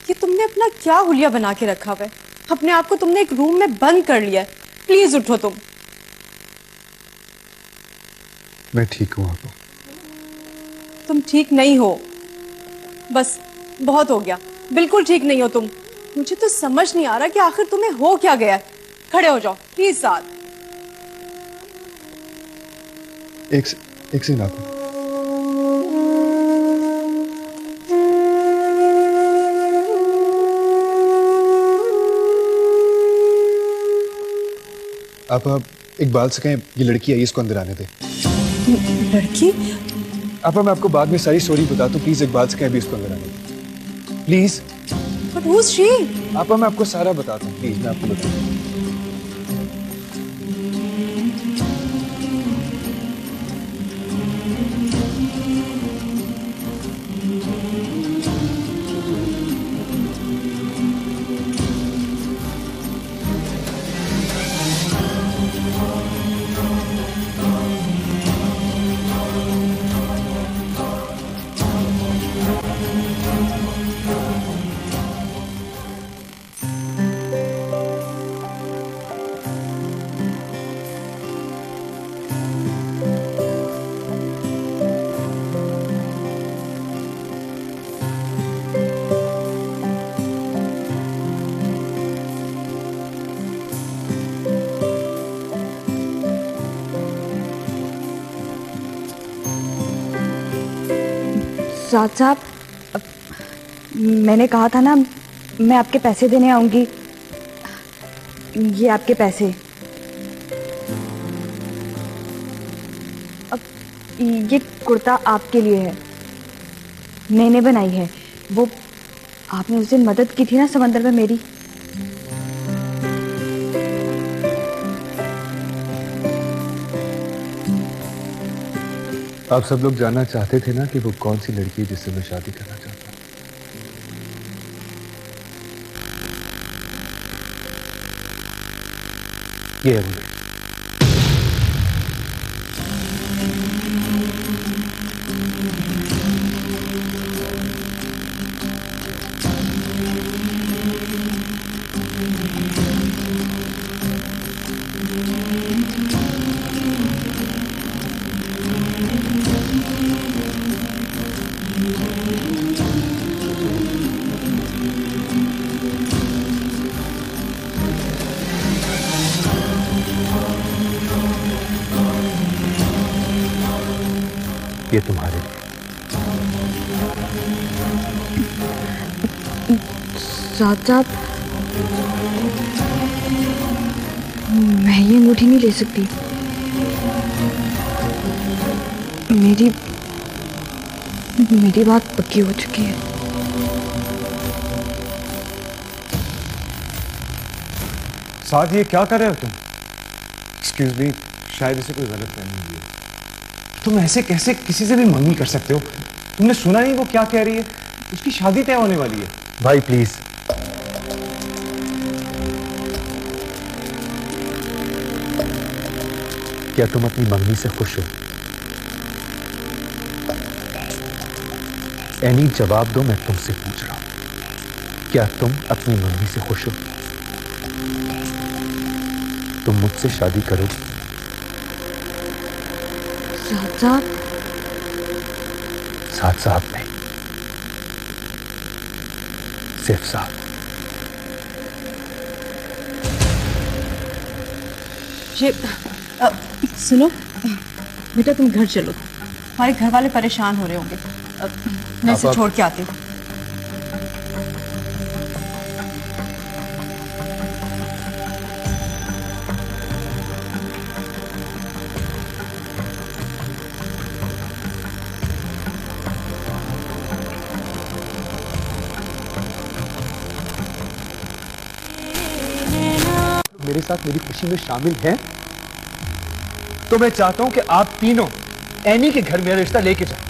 ये तुमने अपना क्या हुलिया बना के रखा हुआ है? अपने आप को तुमने एक रूम में बंद कर लिया है। प्लीज उठो तुम। मैं ठीक हूं आपा। तुम ठीक नहीं हो, बस बहुत हो गया। बिल्कुल ठीक नहीं हो तुम। मुझे तो समझ नहीं आ रहा कि आखिर तुम्हें हो क्या गया है। खड़े हो जाओ प्लीज साथ। एक सेकंड आपा। आप एक बात से कहें, ये लड़की आई, इसको अंदर आने दे। लड़की? आपा मैं आपको बाद में सारी स्टोरी बताता हूँ, प्लीज एक बात से कहें, अभी इसको अंदर आने दे प्लीज। But who's she? आपा मैं आपको सारा बताता हूँ, प्लीज मैं आपको बताता हूँ। साहब साहब, मैंने कहा था ना मैं आपके पैसे देने आऊंगी। ये आपके पैसे। अब ये कुर्ता आपके लिए है, मैंने बनाई है। वो आपने उस दिन मदद की थी ना समंदर में मेरी। आप सब लोग जानना चाहते थे ना कि वो कौन सी लड़की है जिससे मैं शादी करना चाहता हूँ। ये है वो लड़की। ये तुम्हारे लिए। साहब, मैं ये अंगूठी नहीं ले सकती। मेरी बात पक्की हो चुकी है। साथ ये क्या कर रहे हो तुम? एक्सक्यूज मी, शायद इसे कोई गलत फहमी हुई है। तुम ऐसे कैसे किसी से भी मंगनी कर सकते हो? तुमने सुना नहीं वो क्या कह रही है? उसकी शादी तय होने वाली है। भाई प्लीज। क्या तुम अपनी मंगनी से खुश हो? एनी जवाब दो, मैं तुमसे पूछ रहा हूं। क्या तुम अपनी मंगनी से खुश हो? तुम मुझसे शादी करोगे? साहब साहब नहीं, सिर्फ साहब। सुनो बेटा, तुम घर चलो। हमारे घर वाले परेशान हो रहे होंगे। मैं इसे छोड़ के आती हूँ। मेरे साथ मेरी खुशी में शामिल हैं, तो मैं चाहता हूं कि आप तीनों एनी के घर मेरा रिश्ता लेके जाओ।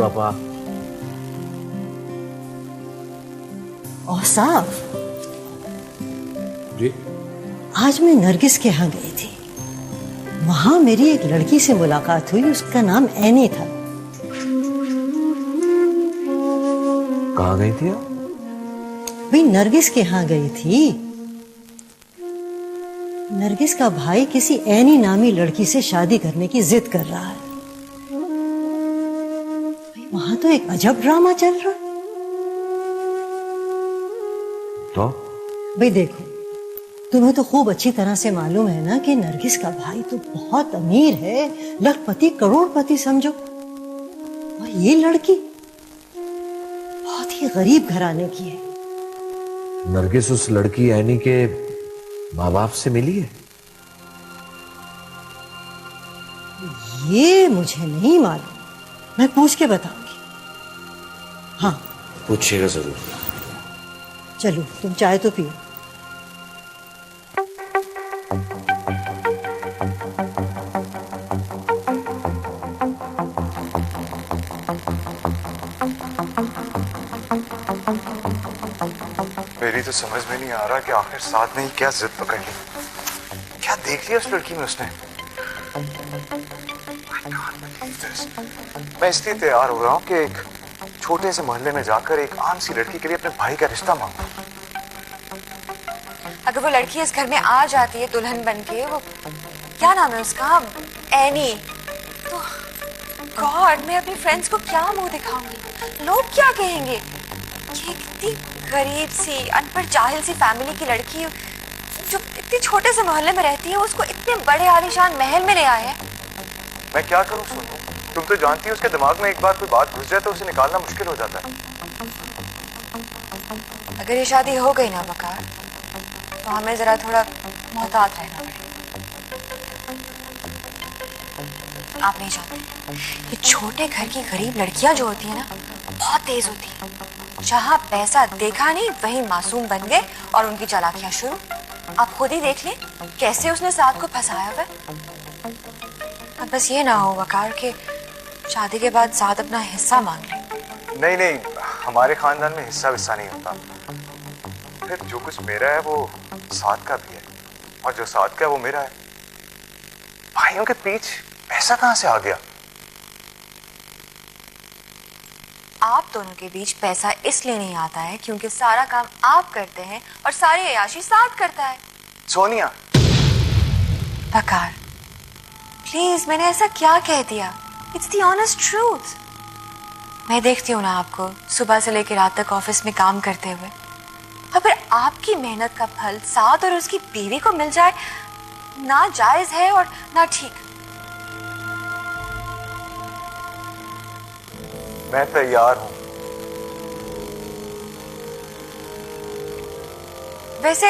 पापा। औसाफ, जी? आज मैं नरगिस के यहाँ गई थी। वहां मेरी एक लड़की से मुलाकात हुई, उसका नाम एनी था। कहाँ गई थी आप? भाई नरगिस के यहाँ गई थी। नरगिस का भाई किसी एनी नामी लड़की से शादी करने की जिद कर रहा है। वहां तो एक अजब ड्रामा चल रहा है। तो भाई देखो, तुम्हें तो खूब अच्छी तरह से मालूम है ना कि नरगिस का भाई तो बहुत अमीर है, लखपति करोड़पति समझो। और ये लड़की बहुत ही गरीब घराने की है। नरगिस उस लड़की एनी के माँ बाप से मिली है? ये मुझे नहीं मालूम, मैं पूछ के बताऊंगी। हाँ पूछिएगा जरूर। चलो तुम चाय तो पियो। मेरी तो समझ में नहीं आ रहा कि आखिर साथ ने क्या जिद पकड़ ली। क्या देख लिया उस लड़की में उसने? मैं इसलिए तैयार हो रहा हूँ कि एक छोटे से मोहल्ले में जाकर एक आम सी लड़की के लिए अपने भाई का रिश्ता मांगू। अगर वो लड़की इस घर में आ जाती है दुल्हन बन के, वो क्या नाम है उसका, एनी, तो गॉड मैं अपनी फ्रेंड्स को क्या मुंह दिखाऊंगी? लोग क्या कहेंगे? ये कितनी गरीब सी अनपढ़ जाहिल सी फैमिली की लड़की जो इतने छोटे से मोहल्ले में रहती है, उसको इतने बड़े आलीशान महल में ले आए हैं। मैं क्या करूँ सोनू? तुम तो जानती हो उसके दिमाग में एक बार कोई बात घुस जाए तो उसे निकालना मुश्किल हो जाता है। अगर ये शादी हो गई ना वकार, तो हमें जरा थोड़ा मोहतात रहना पड़ेगा। आप नहीं जानते, ये छोटे घर की गरीब लड़कियां जो होती है ना, बहुत तेज होती है। जहां पैसा देखा नहीं वहीं मासूम बन गए और उनकी चालाकियां शुरू। आप खुद ही देख लें कैसे उसने साथ को फंसाया हुआ है। अब बस ये ना हो वकार के शादी के बाद साथ अपना हिस्सा मांग ले। नहीं नहीं, हमारे खानदान में हिस्सा विस्सा नहीं होता। फिर जो कुछ मेरा है वो साथ का भी है, और जो साथ का है वो मेरा है। भाइयों के बीच पैसा कहां से आ गया? आप दोनों के बीच पैसा इसलिए नहीं आता है क्योंकि सारा काम आप करते हैं और सारी अयाशी साथ करता है। सोनिया, वकार प्लीज, मैंने ऐसा क्या कह दिया? It's the honest truth. मैं देखती हूँ ना आपको सुबह से लेकर रात तक ऑफिस में काम करते हुए, और फिर आपकी मेहनत का फल साथ और उसकी बीवी को मिल जाए, ना जायज है और ना ठीक। मैं तैयार हूं। वैसे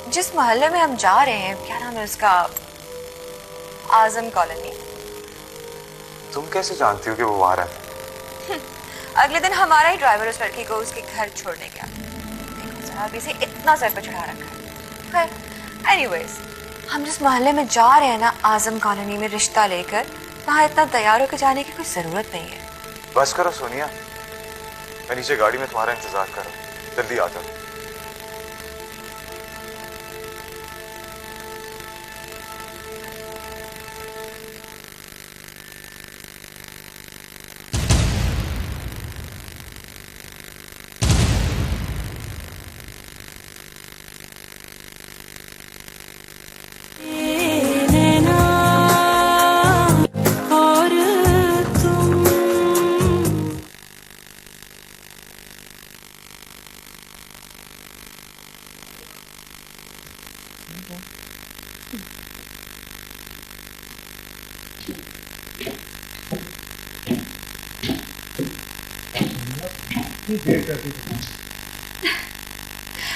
जिस मोहल्ले में हम जा रहे हैं, क्या नाम है उसका, आजम कॉलोनी। तुम कैसे जानती हो कि वो वहां रहता है? अगले दिन हमारा ही ड्राइवर उस लड़की को उसके घर छोड़ने गया। देखो जरा अभी से इतना सर पे चढ़ा रखा है। एनीवेज, हम जिस मोहल्ले में जा रहे हैं ना, आजम कॉलोनी में रिश्ता लेकर, वहां इतना तैयार होकर जाने की कोई जरूरत नहीं है। बस करो सोनिया, मैं नीचे गाड़ी में तुम्हारा इंतजार कर रहा हूं, जल्दी आ जाओ।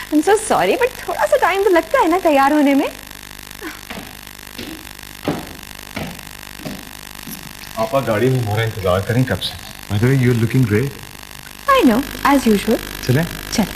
I'm so sorry, but थोड़ा सा टाइम तो लगता है ना तैयार होने में। आप गाड़ी में हमारा इंतजार करें कब से? By the way, you're looking great. I know, as usual. चलें? चल।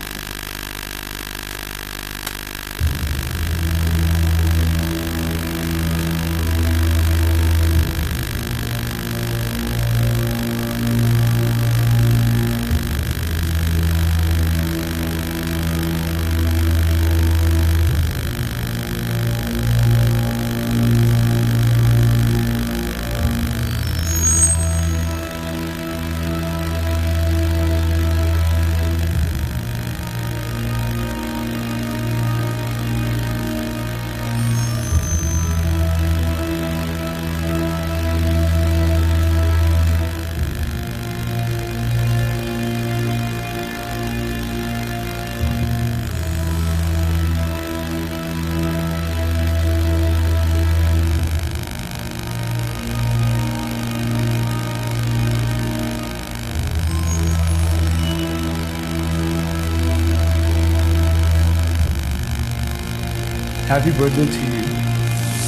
Happy birthday to you.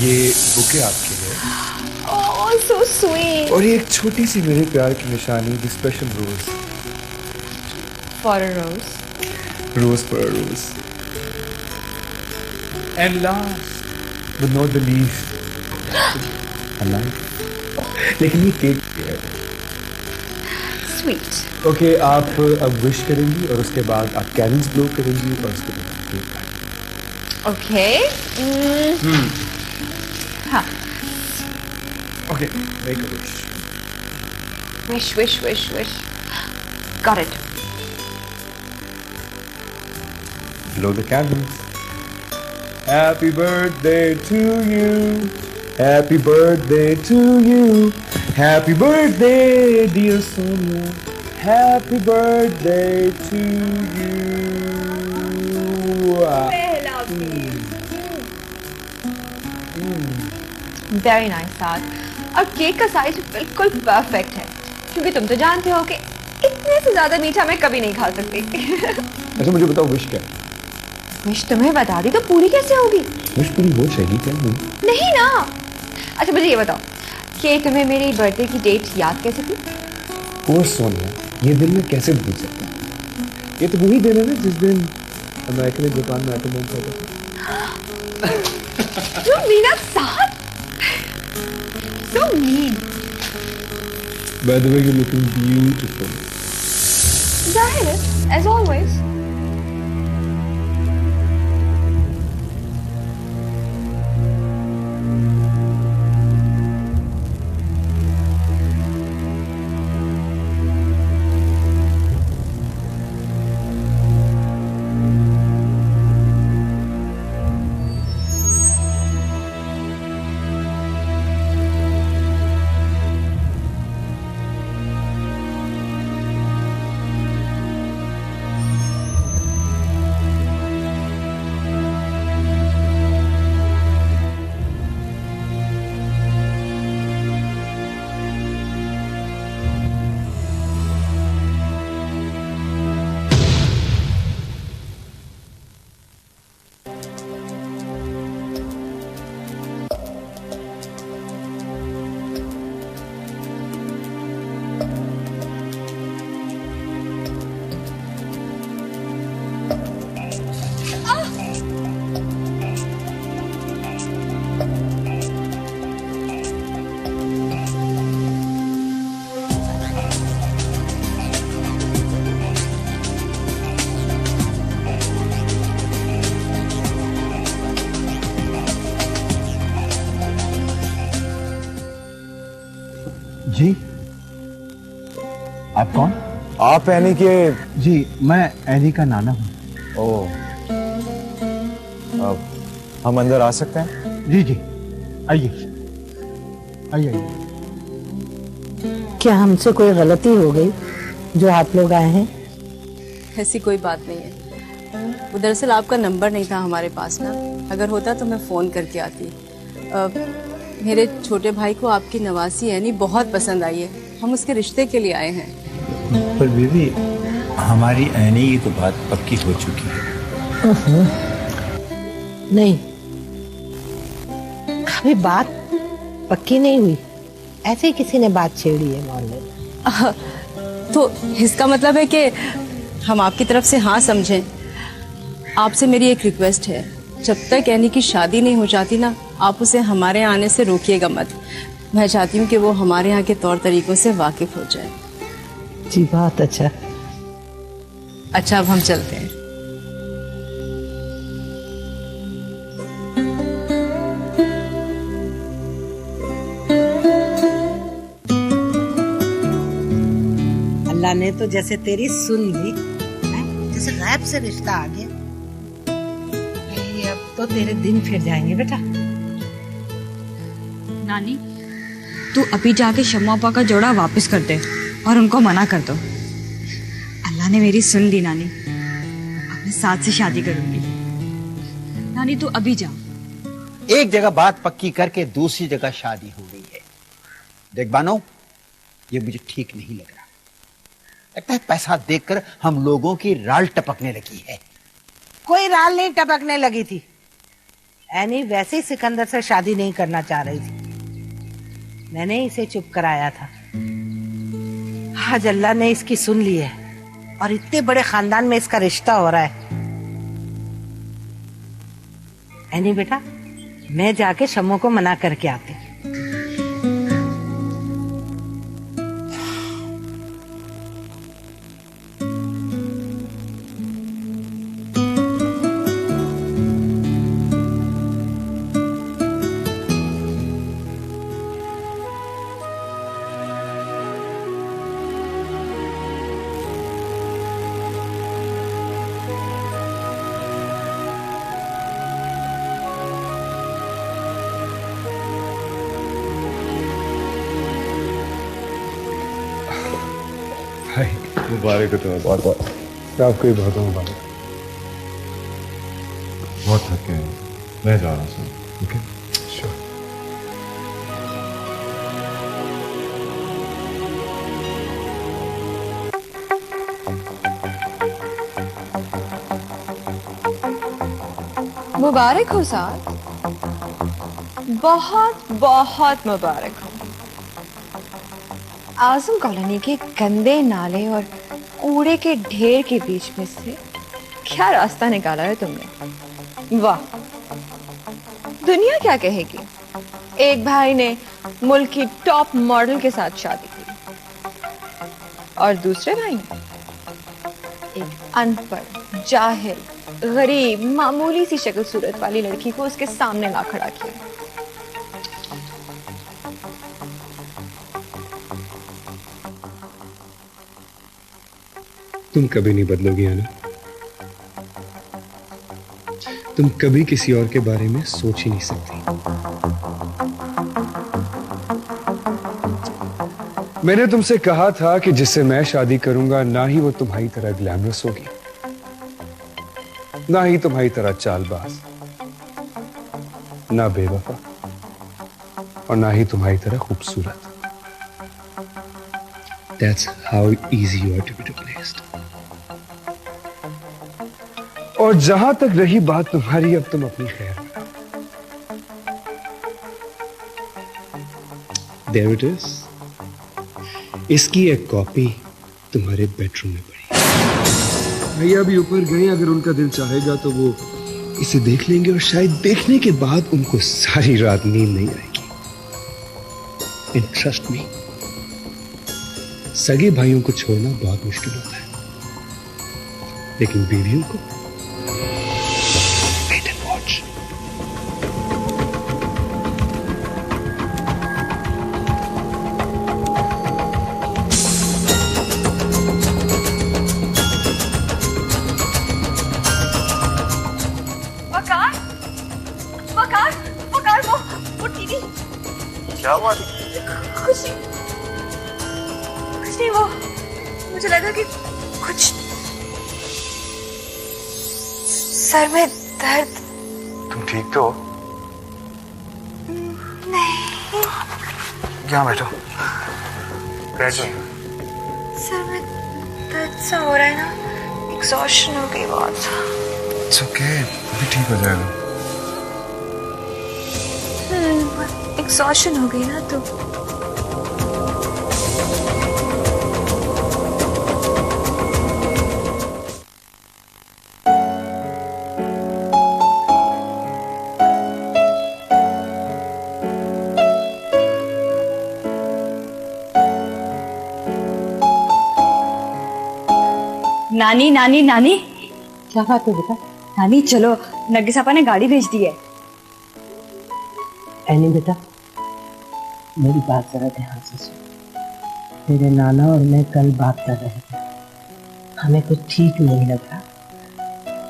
ये बुके आपके लिए ओह सो स्वीट। और ये एक छोटी सी मेरे प्यार की निशानी, the special rose. For a rose. Rose for a rose. And last but not the least, लेकिन ये केक है। स्वीट। ओके, आप अब विश करेंगी और उसके बाद आप कैंडल्स ब्लो करेंगी और उसके बाद केक काटेंगी। ओके। हाँ। Okay, make a wish. Wish, wish, wish, wish. Got it. Blow the candles. Happy birthday to you. Happy birthday to you. Happy birthday, dear Sonia. Happy birthday to you. Very nice साथ। और cake का size बिल्कुल perfect है, क्योंकि तुम तो जानते हो कि इतने से ज्यादा मीठा मैं कभी नहीं खा सकती। अच्छा मुझे बताओ विश क्या? विश तुम्हें बता दी तो पूरी कैसे होगी? विश पूरी हो जाएगी क्या? नहीं ना। अच्छा मुझे ये बताओ कि तुम्हें मेरी बर्थडे की डेट याद कैसे थी? कोर्स सोनिया, ये दिन में कैसे भूल सकता हूँ? ये तो वही दिन है ना जिस दिन अमेरिका ने जापान में एटम बम फोड़ा। You mean that साथ? So mean. By the way, you're looking beautiful. जाहिर है, as always. जी, आप कौन? आप एनी के? जी, मैं एनी का नाना हूँ। ओह, हम अंदर आ सकते हैं? जी जी, आइए आइए आइए। क्या हमसे कोई गलती हो गई जो आप लोग आए हैं? ऐसी कोई बात नहीं है। वो दरअसल आपका नंबर नहीं था हमारे पास ना, अगर होता तो मैं फोन करके आती। मेरे छोटे भाई को आपकी नवासी एनी बहुत पसंद आई है, हम उसके रिश्ते के लिए आए हैं। पर बीवी, हमारी एनी की तो बात पक्की हो चुकी है। नहीं, अभी बात पक्की नहीं हुई, ऐसे ही किसी ने बात छेड़ी है मोहल्ले में। तो इसका मतलब है कि हम आपकी तरफ से हाँ समझें। आपसे मेरी एक रिक्वेस्ट है, जब तक एनी की शादी नहीं हो जाती ना, आप उसे हमारे यहाँ आने से रोकिएगा मत। मैं चाहती हूँ कि वो हमारे यहाँ के तौर तरीकों से वाकिफ हो जाए। जी बहुत अच्छा। अच्छा, अब हम चलते हैं। अल्लाह ने तो जैसे तेरी सुन ली, जैसे गायब से रिश्ता आ गया। अब तो तेरे दिन फिर जाएंगे बेटा। नानी, तू अभी जाके शम्मा अपा का जोड़ा वापस कर दे और उनको मना कर दो। अल्लाह ने मेरी सुन ली नानी, अब मैं साथ से शादी करूंगी। नानी तू अभी जा। एक जगह बात पक्की करके दूसरी जगह शादी हो गई है। देख बानो, ये मुझे ठीक नहीं लग रहा। लगता है पैसा देखकर हम लोगों की राल टपकने लगी है। कोई राल नहीं टपकने लगी थी, एनी वैसे ही सिकंदर से शादी नहीं करना चाह रही थी। मैंने इसे चुप कराया था। आज अल्लाह ने इसकी सुन ली है और इतने बड़े खानदान में इसका रिश्ता हो रहा है। एनी बेटा, मैं जाके शम्मू को मना करके आती। भाई मुबारक हो तुम्हें, बहुत बहुत आपको ही बहुत मुबारक। बहुत थक गए, मैं जा रहा हूँ। Okay sure. मुबारक हो साहब, बहुत बहुत मुबारक हो। आजम कॉलोनी के गंदे नाले और कूड़े के ढेर के बीच में से क्या रास्ता निकाला है तुमने। वाह, दुनिया क्या कहेगी। एक भाई ने मुल्क की टॉप मॉडल के साथ शादी की और दूसरे भाई ने एक अनपढ़, जाहिल, गरीब, मामूली सी शक्ल सूरत वाली लड़की को उसके सामने ला खड़ा किया। तुम कभी नहीं बदलोगी आना। तुम कभी किसी और के बारे में सोच ही नहीं सकती। मैंने तुमसे कहा था कि जिससे मैं शादी करूंगा ना ही वो तुम्हारी तरह ग्लैमरस होगी, ना ही तुम्हारी तरह चालबाज, ना बेवफा, और ना ही तुम्हारी तरह खूबसूरत। That's how easy you are to be replaced. और जहां तक रही बात तुम्हारी, अब तुम अपनी खैर। There it is. इसकी एक कॉपी तुम्हारे बेडरूम में पड़ी। भैया भी ऊपर गए, अगर उनका दिल चाहेगा तो वो इसे देख लेंगे और शायद देखने के बाद उनको सारी रात नींद नहीं आएगी। And trust me, सगे भाइयों को छोड़ना बहुत मुश्किल होता है, लेकिन बीवियों को wait and watch. वकार, वकार, वकार, वो टीवी। क्या हुआ? कुछ नहीं, वो मुझे लगा कि कुछ सर में दर्द। तुम ठीक तो हो? नहीं। यहाँ बैठो, बैठ जाओ। सर में दर्द सा हो रहा है ना, एग्जॉशन हो गई बहुत। It's okay, अभी ठीक हो जाएगा। एग्जॉशन हो गई ना तो। नानी नानी नानी, क्या बात है बेटा? नानी चलो, नरगिस आपा ने गाड़ी भेज दी है। एनी बेटा, मेरी बात जरा ध्यान से सुन। तेरे नाना और मैं कल बात कर रहे थे, हमें कुछ ठीक नहीं लग रहा।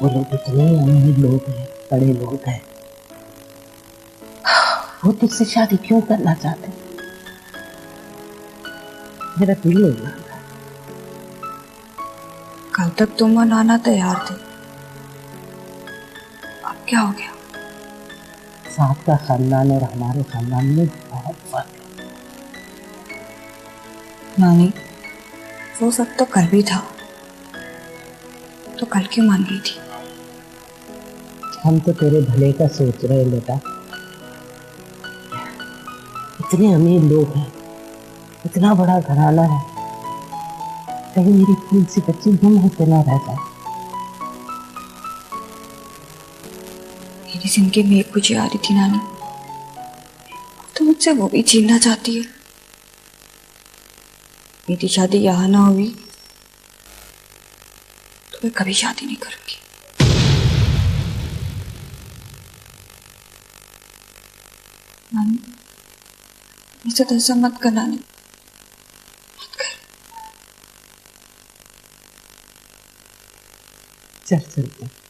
वो लोग इतने अमीर लोग हैं, बड़े लोग हैं, वो तुझसे शादी क्यों करना चाहते? मेरा दिल नहीं मान रहा। कल तक तुम और नाना तैयार थे, अब क्या हो गया? साथ का खानदान और हमारे खानदान में बहुत फर्क है। नानी, वो सब तो कल भी था, तो कल क्यों मान गई थी? हम तो तेरे भले का सोच रहे हैं बेटा। इतने अमीर लोग हैं, इतना बड़ा घराना है, कहीं मेरी फूल सी बच्ची गुम होते ना रह जाए। मेरी जिंदगी में एक बुझी आ रही थी नानी, तो मुझसे वो भी जीना चाहती है। मेरी शादी यहाँ ना हुई तो मैं कभी शादी नहीं करूंगी। नानी, मुझसे तो ऐसा मत कर नानी, मत कर। चल चलते